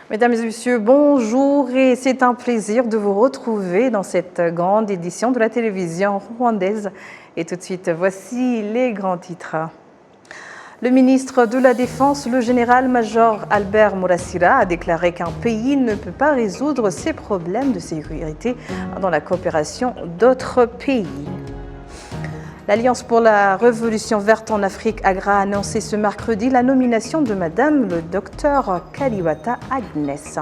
Mesdames et messieurs, bonjour et c'est un plaisir de vous retrouver dans cette grande édition de la télévision rwandaise. Et tout de suite, voici les grands titres. Le ministre de la Défense, le général-major Albert Murasira, a déclaré qu'un pays ne peut pas résoudre ses problèmes de sécurité dans la coopération d'autres pays. L'Alliance pour la Révolution verte en Afrique a annoncé ce mercredi la nomination de Madame le Dr Kalibata Agnès.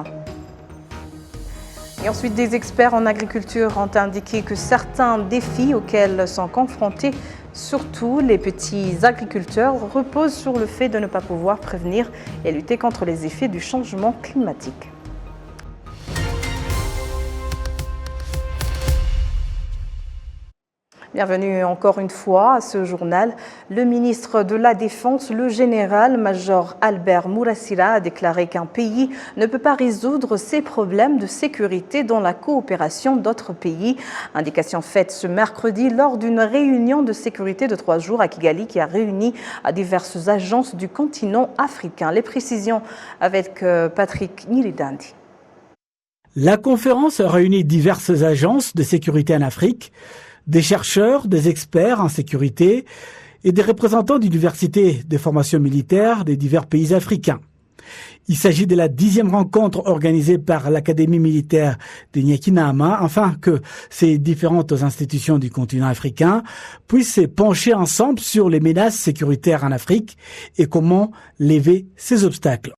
Et ensuite, des experts en agriculture ont indiqué que certains défis auxquels sont confrontés, surtout les petits agriculteurs, reposent sur le fait de ne pas pouvoir prévenir et lutter contre les effets du changement climatique. Bienvenue encore une fois à ce journal. Le ministre de la Défense, le général-major Albert Murasira, a déclaré qu'un pays ne peut pas résoudre ses problèmes de sécurité dans la coopération d'autres pays. Indication faite ce mercredi lors d'une réunion de sécurité de 3 jours à Kigali qui a réuni diverses agences du continent africain. Les précisions avec Patrick Nilidandi. La conférence a réuni diverses agences de sécurité en Afrique, des chercheurs, des experts en sécurité et des représentants d'universités de formation militaire des divers pays africains. Il s'agit de la 10e rencontre organisée par l'Académie militaire de Nyakinama, afin que ces différentes institutions du continent africain puissent se pencher ensemble sur les menaces sécuritaires en Afrique et comment lever ces obstacles.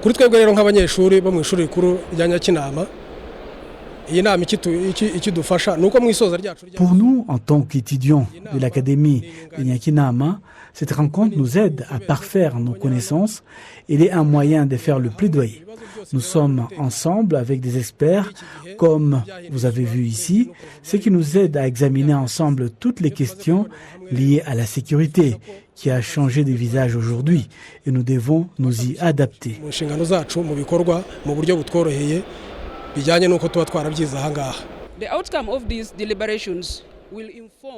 Kuri twebwe rero nk'abanyeshuri bo mu ishuri rikuru rya Nyakinama. Pour nous, en tant qu'étudiants de l'Académie de Nyakinama, cette rencontre nous aide à parfaire nos connaissances. Elle est un moyen de faire le plaidoyer. Nous sommes ensemble avec des experts, comme vous avez vu ici, ce qui nous aide à examiner ensemble toutes les questions liées à la sécurité, qui a changé de visage aujourd'hui, et nous devons nous y adapter.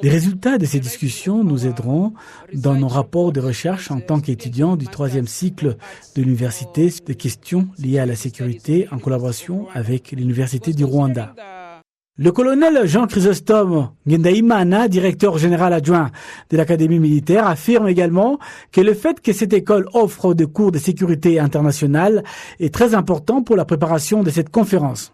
Les résultats de ces discussions nous aideront dans nos rapports de recherche en tant qu'étudiants du 3e cycle de l'université des questions liées à la sécurité en collaboration avec l'Université du Rwanda. Le colonel Jean Chrysostome Ngendaimana, directeur général adjoint de l'Académie militaire, affirme également que le fait que cette école offre des cours de sécurité internationale est très important pour la préparation de cette conférence.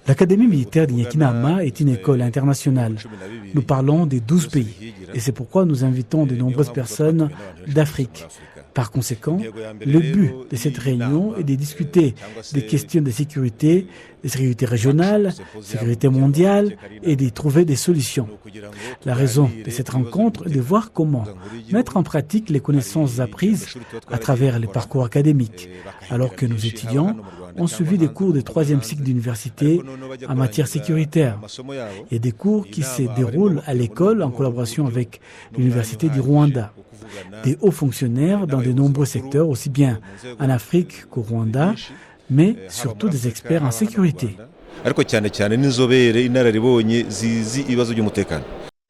L'Académie militaire de Nyakinama est une école internationale. Nous parlons des 12 pays et c'est pourquoi nous invitons de nombreuses personnes d'Afrique. Par conséquent, le but de cette réunion est de discuter des questions de sécurité régionale, sécurité mondiale et de trouver des solutions. La raison de cette rencontre est de voir comment mettre en pratique les connaissances apprises à travers les parcours académiques, alors que nos étudiants ont suivi des cours de 3e cycle d'université en matière sécuritaire et des cours qui se déroulent à l'école en collaboration avec l'Université du Rwanda. Des hauts fonctionnaires dans de nombreux secteurs, aussi bien en Afrique qu'au Rwanda, mais surtout des experts en sécurité.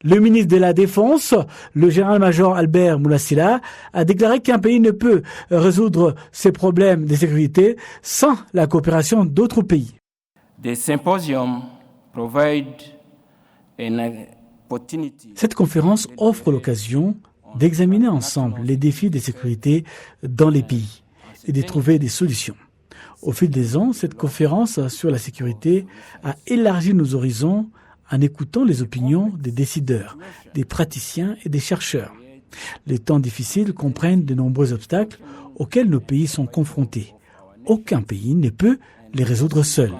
Le ministre de la Défense, le général-major Albert Murasira, a déclaré qu'un pays ne peut résoudre ses problèmes de sécurité sans la coopération d'autres pays. Cette conférence offre l'occasion d'examiner ensemble les défis de sécurité dans les pays et de trouver des solutions. Au fil des ans, cette conférence sur la sécurité a élargi nos horizons en écoutant les opinions des décideurs, des praticiens et des chercheurs. Les temps difficiles comprennent de nombreux obstacles auxquels nos pays sont confrontés. Aucun pays ne peut les résoudre seul.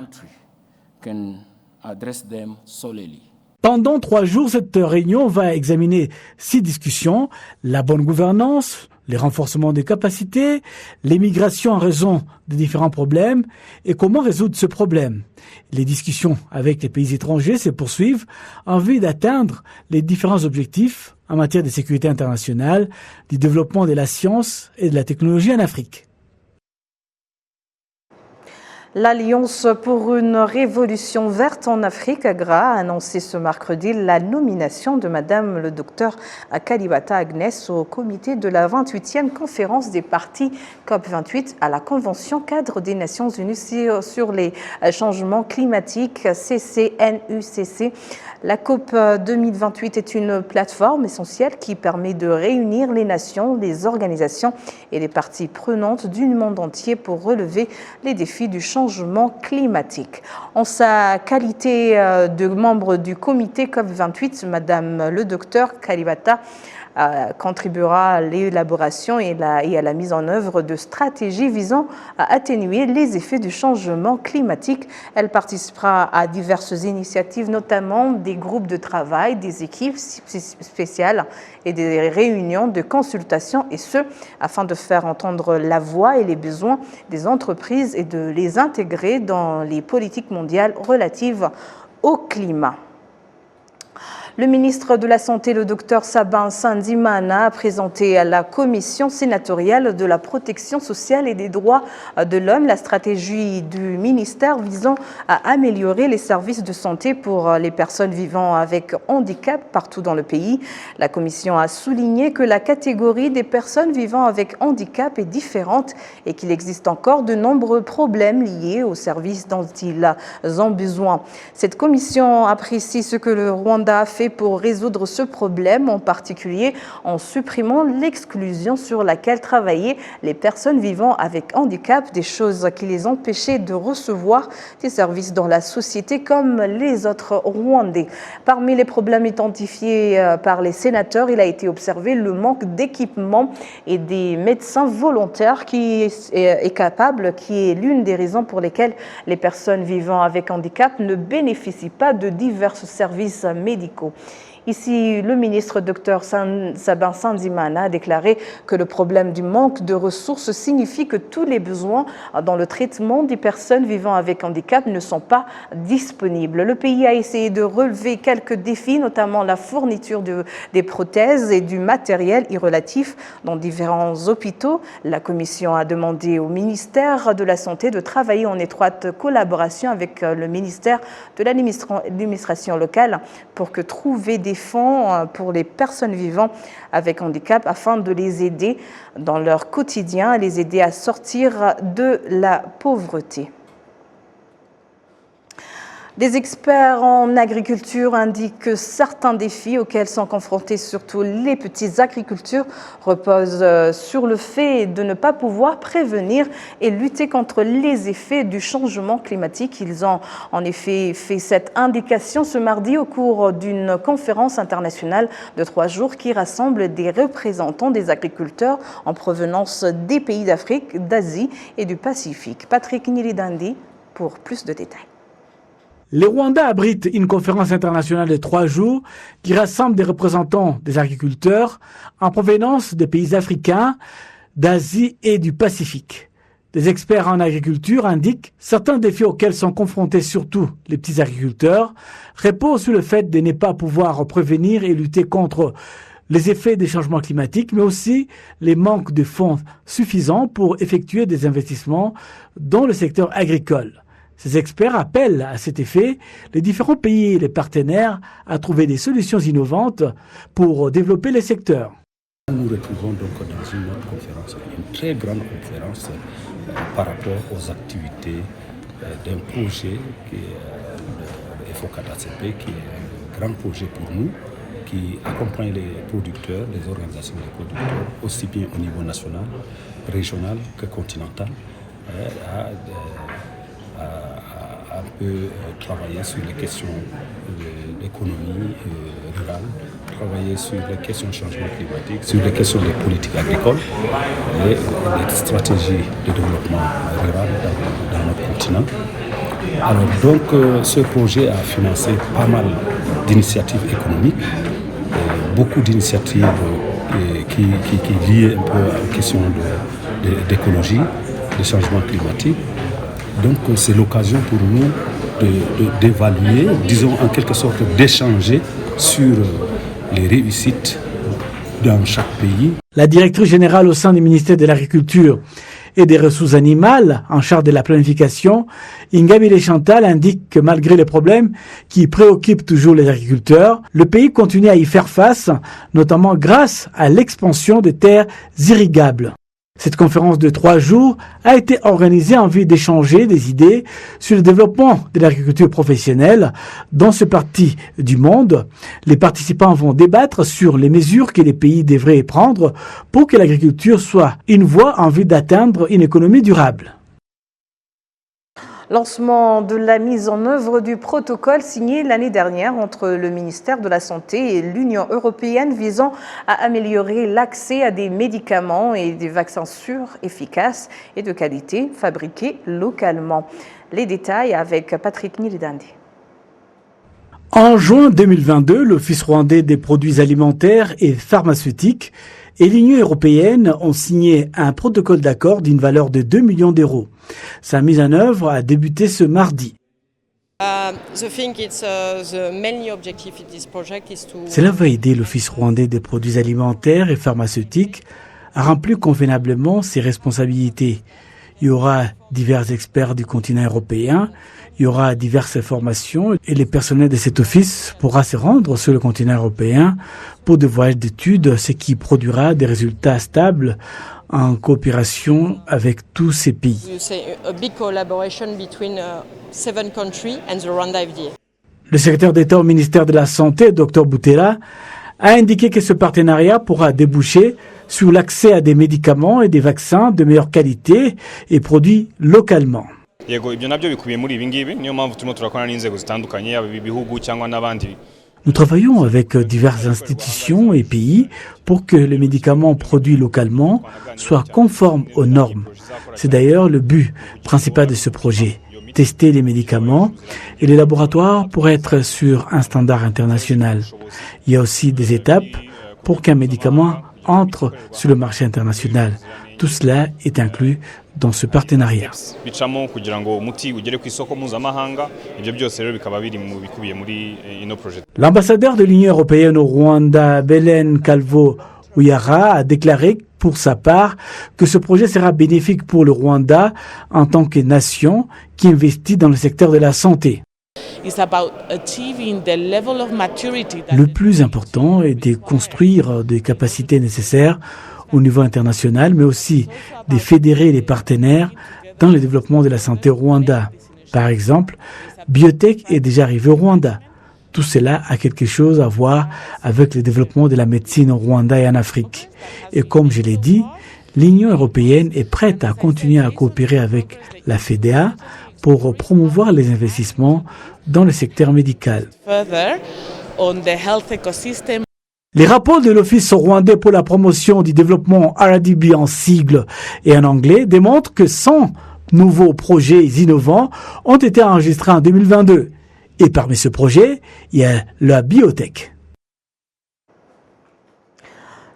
Pendant 3 jours, cette réunion va examiner 6 discussions: la bonne gouvernance, les renforcements des capacités, l'émigration en raison des différents problèmes et comment résoudre ce problème. Les discussions avec les pays étrangers se poursuivent en vue d'atteindre les différents objectifs en matière de sécurité internationale, du développement de la science et de la technologie en Afrique. L'Alliance pour une révolution verte en Afrique, AGRA, a annoncé ce mercredi la nomination de Madame le docteur Kalibata Agnès au comité de la 28e conférence des partis COP28 à la Convention cadre des Nations Unies sur les changements climatiques, CCNUCC. La COP 2028 est une plateforme essentielle qui permet de réunir les nations, les organisations et les parties prenantes du monde entier pour relever les défis du changement climatique. En sa qualité de membre du comité COP28, Madame le docteur Kalibata contribuera à l'élaboration et à la mise en œuvre de stratégies visant à atténuer les effets du changement climatique. Elle participera à diverses initiatives, notamment des groupes de travail, des équipes spéciales et des réunions de consultation, et ce, afin de faire entendre la voix et les besoins des entreprises et de les intégrer dans les politiques mondiales relatives au climat. Le ministre de la Santé, le Dr Sabin Nsanzimana, a présenté à la Commission sénatoriale de la protection sociale et des droits de l'homme la stratégie du ministère visant à améliorer les services de santé pour les personnes vivant avec handicap partout dans le pays. La Commission a souligné que la catégorie des personnes vivant avec handicap est différente et qu'il existe encore de nombreux problèmes liés aux services dont ils ont besoin. Cette commission apprécie ce que le Rwanda a fait pour résoudre ce problème, en particulier en supprimant l'exclusion sur laquelle travaillaient les personnes vivant avec handicap, des choses qui les empêchaient de recevoir des services dans la société comme les autres Rwandais. Parmi les problèmes identifiés par les sénateurs, il a été observé le manque d'équipement et des médecins volontaires qui est capable, qui est l'une des raisons pour lesquelles les personnes vivant avec handicap ne bénéficient pas de divers services médicaux. Ici, le ministre Dr Sabin Nsanzimana a déclaré que le problème du manque de ressources signifie que tous les besoins dans le traitement des personnes vivant avec handicap ne sont pas disponibles. Le pays a essayé de relever quelques défis, notamment la fourniture des prothèses et du matériel y relatif dans différents hôpitaux. La Commission a demandé au ministère de la Santé de travailler en étroite collaboration avec le ministère de l'administration locale pour que trouver des fonds pour les personnes vivant avec handicap afin de les aider dans leur quotidien, les aider à sortir de la pauvreté. Des experts en agriculture indiquent que certains défis auxquels sont confrontés surtout les petits agriculteurs reposent sur le fait de ne pas pouvoir prévenir et lutter contre les effets du changement climatique. Ils ont en effet fait cette indication ce mardi au cours d'une conférence internationale de 3 jours qui rassemble des représentants des agriculteurs en provenance des pays d'Afrique, d'Asie et du Pacifique. Patrick Niridandi pour plus de détails. Le Rwanda abrite une conférence internationale de 3 jours qui rassemble des représentants des agriculteurs en provenance des pays africains, d'Asie et du Pacifique. Des experts en agriculture indiquent certains défis auxquels sont confrontés surtout les petits agriculteurs reposent sur le fait de ne pas pouvoir prévenir et lutter contre les effets des changements climatiques, mais aussi les manques de fonds suffisants pour effectuer des investissements dans le secteur agricole. Ces experts appellent à cet effet les différents pays et les partenaires à trouver des solutions innovantes pour développer les secteurs. Nous retrouvons donc dans une autre conférence, une très grande conférence par rapport aux activités d'un projet qui est le FOCADACP, qui est un grand projet pour nous, qui accompagne les producteurs, les organisations des producteurs, aussi bien au niveau national, régional que continental, un peu travailler sur les questions de l'économie rurale, travailler sur les questions de changement climatique, sur les questions des politiques agricoles et des stratégies de développement rural dans notre continent. Alors donc ce projet a financé pas mal d'initiatives économiques, beaucoup d'initiatives qui lient un peu à la question d'écologie, de changement climatique. Donc c'est l'occasion pour nous d'évaluer, disons en quelque sorte d'échanger sur les réussites dans chaque pays. La directrice générale au sein du ministère de l'Agriculture et des ressources animales en charge de la planification, Ingabire Chantal indique que malgré les problèmes qui préoccupent toujours les agriculteurs, le pays continue à y faire face, notamment grâce à l'expansion des terres irrigables. Cette conférence de 3 jours a été organisée en vue d'échanger des idées sur le développement de l'agriculture professionnelle dans ce parti du monde. Les participants vont débattre sur les mesures que les pays devraient prendre pour que l'agriculture soit une voie en vue d'atteindre une économie durable. Lancement de la mise en œuvre du protocole signé l'année dernière entre le ministère de la Santé et l'Union européenne visant à améliorer l'accès à des médicaments et des vaccins sûrs, efficaces et de qualité fabriqués localement. Les détails avec Patrick Nilidandi. En juin 2022, l'Office rwandais des produits alimentaires et pharmaceutiques et l'Union européenne ont signé un protocole d'accord d'une valeur de 2 millions d'euros. Sa mise en œuvre a débuté ce mardi. Cela va aider l'Office rwandais des produits alimentaires et pharmaceutiques à remplir convenablement ses responsabilités. Il y aura divers experts du continent européen, il y aura diverses formations et le personnel de cet office pourra se rendre sur le continent européen pour des voyages d'études, ce qui produira des résultats stables en coopération avec tous ces pays. Le secrétaire d'État au ministère de la Santé, Dr Boutera, a indiqué que ce partenariat pourra déboucher sur l'accès à des médicaments et des vaccins de meilleure qualité et produits localement. Nous travaillons avec diverses institutions et pays pour que les médicaments produits localement soient conformes aux normes. C'est d'ailleurs le but principal de ce projet, tester les médicaments et les laboratoires pour être sur un standard international. Il y a aussi des étapes pour qu'un médicament entre sur le marché international. Tout cela est inclus dans ce partenariat. L'ambassadeur de l'Union européenne au Rwanda, Belen Calvo-Uyara, a déclaré pour sa part que ce projet sera bénéfique pour le Rwanda en tant que nation qui investit dans le secteur de la santé. Le plus important est de construire des capacités nécessaires au niveau international, mais aussi de fédérer les partenaires dans le développement de la santé au Rwanda. Par exemple, Biotech est déjà arrivé au Rwanda. Tout cela a quelque chose à voir avec le développement de la médecine au Rwanda et en Afrique. Et comme je l'ai dit, l'Union européenne est prête à continuer à coopérer avec la FDA pour promouvoir les investissements dans le secteur médical. Les rapports de l'Office rwandais pour la promotion du développement RDB en sigle et en anglais démontrent que 100 nouveaux projets innovants ont été enregistrés en 2022. Et parmi ce projet, il y a la biotech.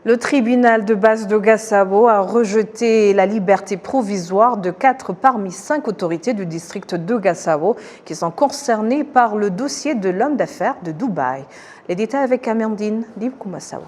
Le tribunal de base de Gasabo a rejeté la liberté provisoire de 4 parmi 5 autorités du district de Gasabo qui sont concernées par le dossier de l'homme d'affaires de Dubaï. Les détails avec Amandine Dibkoumassaou.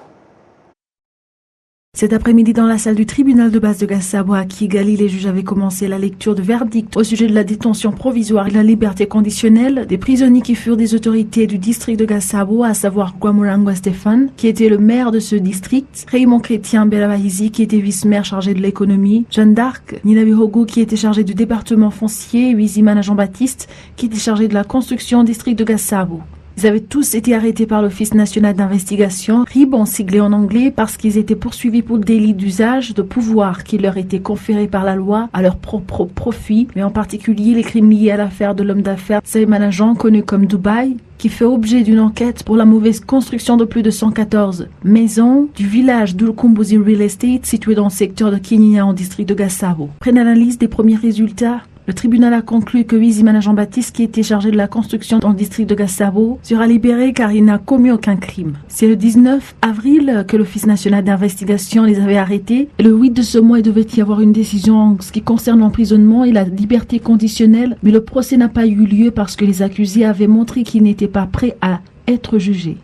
Cet après-midi, dans la salle du tribunal de base de Gasabo à Kigali, les juges avaient commencé la lecture de verdict au sujet de la détention provisoire et de la liberté conditionnelle des prisonniers qui furent des autorités du district de Gasabo, à savoir Gwamulangwa Stéphane, qui était le maire de ce district, Raymond Chrétien Belabahizi, qui était vice-maire chargé de l'économie, Jeanne d'Arc, Nina Bihogo, qui était chargée du département foncier, et Wizimana Jean-Baptiste, qui était chargé de la construction au district de Gasabo. Ils avaient tous été arrêtés par l'Office national d'investigation, RIB siglé en anglais, parce qu'ils étaient poursuivis pour le délit d'usage de pouvoir qui leur était conféré par la loi à leur propre profit, mais en particulier les crimes liés à l'affaire de l'homme d'affaires Salman Agent, connu comme Dubaï, qui fait objet d'une enquête pour la mauvaise construction de plus de 114 maisons du village d'Ulkumbuzi Real Estate situé dans le secteur de Kinyinya en district de Gasabo. Après l'analyse des premiers résultats, le tribunal a conclu que Wizimana Jean-Baptiste, qui était chargé de la construction dans le district de Gasabo, sera libéré car il n'a commis aucun crime. C'est le 19 avril que l'Office national d'investigation les avait arrêtés. Et le 8 de ce mois, il devait y avoir une décision en ce qui concerne l'emprisonnement et la liberté conditionnelle, mais le procès n'a pas eu lieu parce que les accusés avaient montré qu'ils n'étaient pas prêts à être jugés.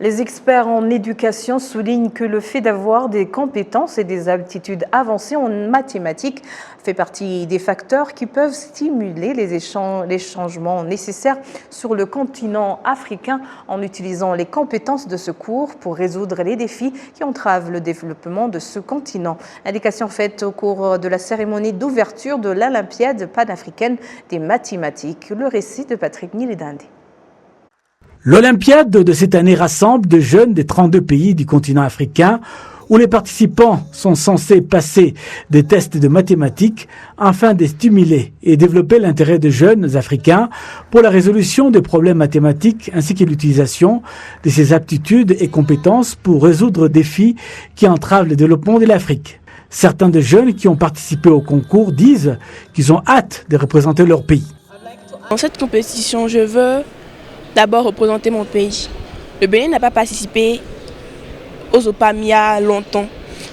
Les experts en éducation soulignent que le fait d'avoir des compétences et des aptitudes avancées en mathématiques fait partie des facteurs qui peuvent stimuler les changements nécessaires sur le continent africain en utilisant les compétences de ce cours pour résoudre les défis qui entravent le développement de ce continent. Indication faite au cours de la cérémonie d'ouverture de l'Olympiade panafricaine des mathématiques. Le récit de Patrick Nilidande. L'Olympiade de cette année rassemble de jeunes des 32 pays du continent africain où les participants sont censés passer des tests de mathématiques afin de stimuler et développer l'intérêt de jeunes africains pour la résolution des problèmes mathématiques ainsi que l'utilisation de ces aptitudes et compétences pour résoudre des défis qui entravent le développement de l'Afrique. Certains des jeunes qui ont participé au concours disent qu'ils ont hâte de représenter leur pays. Dans cette compétition, je veux d'abord représenter mon pays. Le Bénin n'a pas participé aux OPAM il y a longtemps.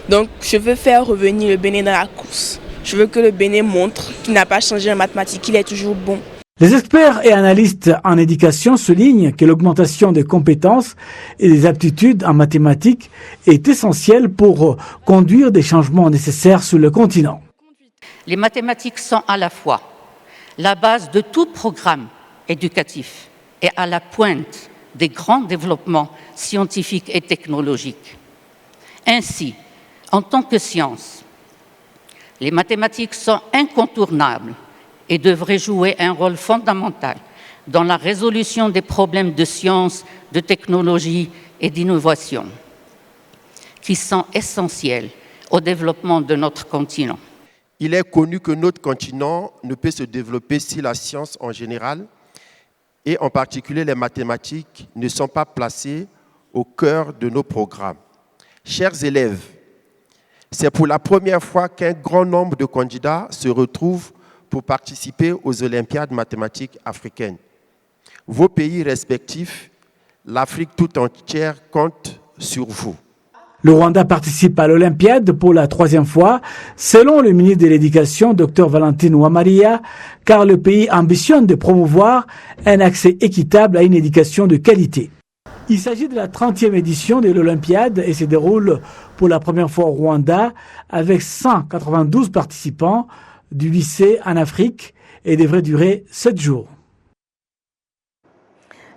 Donc je veux faire revenir le Bénin dans la course. Je veux que le Bénin montre qu'il n'a pas changé en mathématiques, qu'il est toujours bon. Les experts et analystes en éducation soulignent que l'augmentation des compétences et des aptitudes en mathématiques est essentielle pour conduire des changements nécessaires sur le continent. Les mathématiques sont à la fois la base de tout programme éducatif et à la pointe des grands développements scientifiques et technologiques. Ainsi, en tant que science, les mathématiques sont incontournables et devraient jouer un rôle fondamental dans la résolution des problèmes de science, de technologie et d'innovation, qui sont essentiels au développement de notre continent. Il est connu que notre continent ne peut se développer si la science en général et en particulier les mathématiques ne sont pas placées au cœur de nos programmes. Chers élèves, c'est pour la première fois qu'un grand nombre de candidats se retrouvent pour participer aux Olympiades mathématiques africaines. Vos pays respectifs, l'Afrique tout entière compte sur vous. Le Rwanda participe à l'Olympiade pour la 3e fois, selon le ministre de l'Éducation, Dr Valentine Uwamariya, car le pays ambitionne de promouvoir un accès équitable à une éducation de qualité. Il s'agit de la 30e édition de l'Olympiade et se déroule pour la première fois au Rwanda avec 192 participants du lycée en Afrique et devrait durer 7 jours.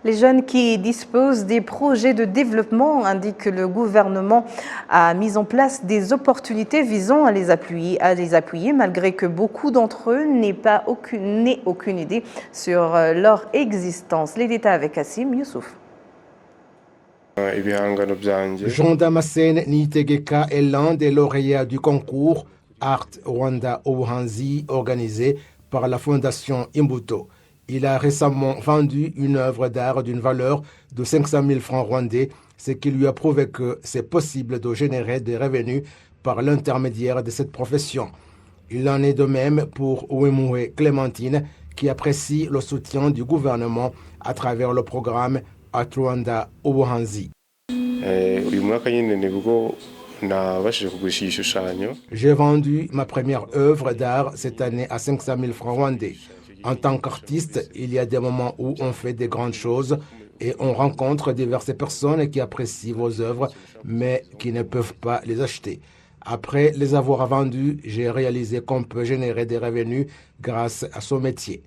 Les jeunes qui disposent des projets de développement indiquent que le gouvernement a mis en place des opportunités visant à les appuyer malgré que beaucoup d'entre eux n'aient aucune idée sur leur existence. Les détails avec Kassim Youssouf. Jean Damascène Niyitegeka est l'un des lauréats du concours Art Rwanda Ubuhanzi organisé par la Fondation Imbuto. Il a récemment vendu une œuvre d'art d'une valeur de 500 000 francs rwandais, ce qui lui a prouvé que c'est possible de générer des revenus par l'intermédiaire de cette profession. Il en est de même pour Uwemoué Clémentine, qui apprécie le soutien du gouvernement à travers le programme Art Rwanda Ubuhanzi. J'ai vendu ma première œuvre d'art cette année à 500 000 francs rwandais. En tant qu'artiste, il y a des moments où on fait des grandes choses et on rencontre diverses personnes qui apprécient vos œuvres, mais qui ne peuvent pas les acheter. Après les avoir vendues, j'ai réalisé qu'on peut générer des revenus grâce à son métier.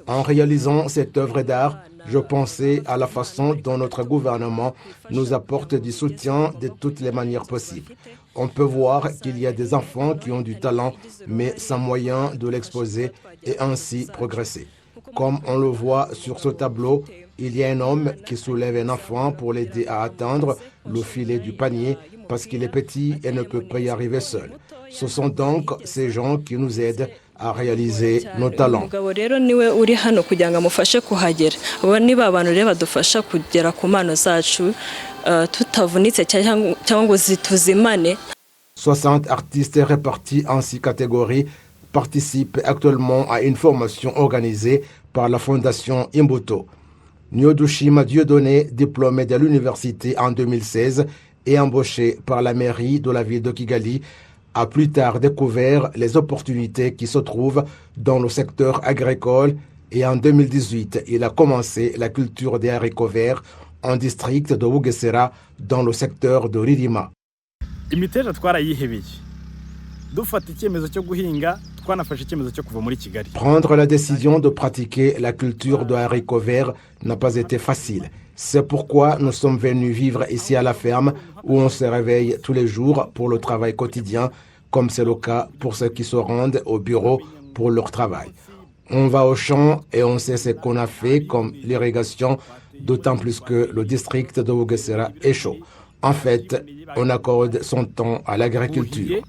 En réalisant cette œuvre d'art, je pensais à la façon dont notre gouvernement nous apporte du soutien de toutes les manières possibles. On peut voir qu'il y a des enfants qui ont du talent, mais sans moyen de l'exposer et ainsi progresser. Comme on le voit sur ce tableau, il y a un homme qui soulève un enfant pour l'aider à atteindre le filet du panier parce qu'il est petit et ne peut pas y arriver seul. Ce sont donc ces gens qui nous aident à réaliser nos talents. « 60 artistes répartis en 6 catégories participent actuellement à une formation organisée par la Fondation Imbuto. Nyodushima Dieudonné, diplômé de l'université en 2016 et embauché par la mairie de la ville de Kigali, a plus tard découvert les opportunités qui se trouvent dans le secteur agricole et en 2018, il a commencé la culture des haricots verts en district de Bugesera dans le secteur de Ririma. Prendre la décision de pratiquer la culture de haricots verts n'a pas été facile. C'est pourquoi nous sommes venus vivre ici à la ferme où on se réveille tous les jours pour le travail quotidien, comme c'est le cas pour ceux qui se rendent au bureau pour leur travail. On va au champ et on sait ce qu'on a fait comme l'irrigation, d'autant plus que le district de Bugesera est chaud. En fait, on accorde son temps à l'agriculture.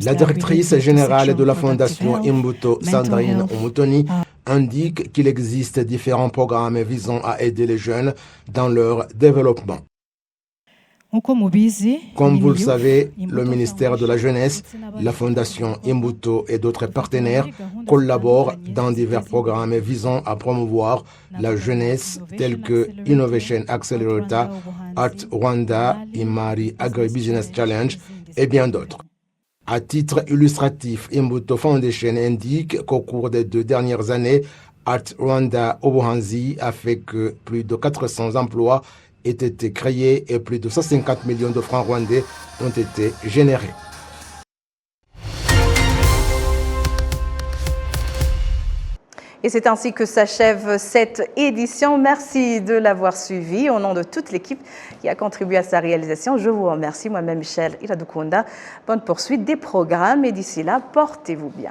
La directrice générale de la fondation Imbuto, Sandrine Omutoni, indique qu'il existe différents programmes visant à aider les jeunes dans leur développement. Comme vous le savez, le ministère de la Jeunesse, la fondation Imbuto et d'autres partenaires collaborent dans divers programmes visant à promouvoir la jeunesse tels que Innovation Accelerator, Art Rwanda, Imari Agribusiness Challenge et bien d'autres. À titre illustratif, Imbuto Foundation indique qu'au cours des 2 dernières années, Art Rwanda Obuhanzi a fait que plus de 400 emplois aient été créés et plus de 150 millions de francs rwandais ont été générés. Et c'est ainsi que s'achève cette édition. Merci de l'avoir suivi. Au nom de toute l'équipe qui a contribué à sa réalisation, je vous remercie. Moi-même, Michel Iradukunda. Bonne poursuite des programmes et d'ici là, portez-vous bien.